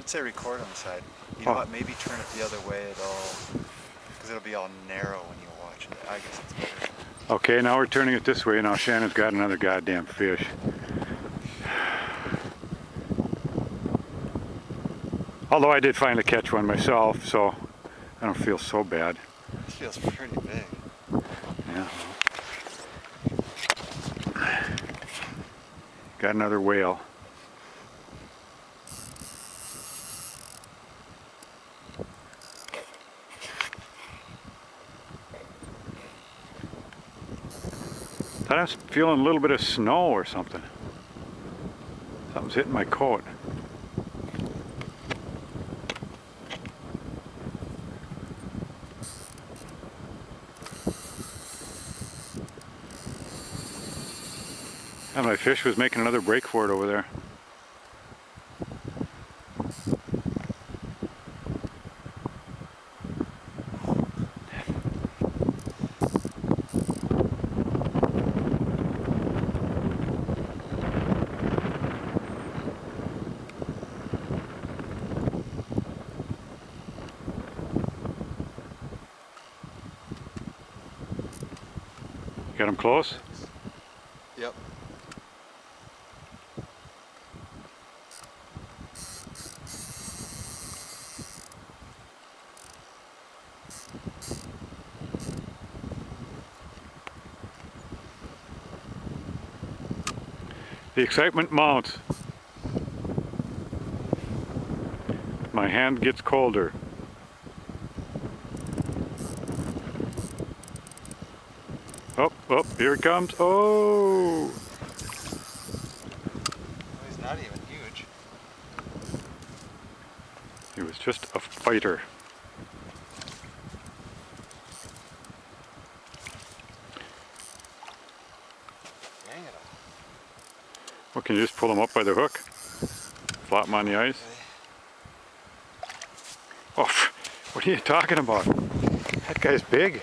should say record on the side. You know what, maybe turn it the other way at all, because it'll be all narrow when you watch it. I guess it's better. Okay, now we're turning it this way. Now Shannon's got another goddamn fish. Although I did finally catch one myself, so I don't feel so bad. This feels pretty big. Yeah. Got another whale. Thought I was feeling a little bit of snow or something. Something's hitting my coat. And my fish was making another break for it over there. Got him close? Yep. The excitement mounts. My hand gets colder. Oh, oh, here it comes. Oh! He's not even huge. He was just a fighter. Dang it. Well, can you just pull him up by the hook? Flop him on the ice? Oh, what are you talking about? That guy's big.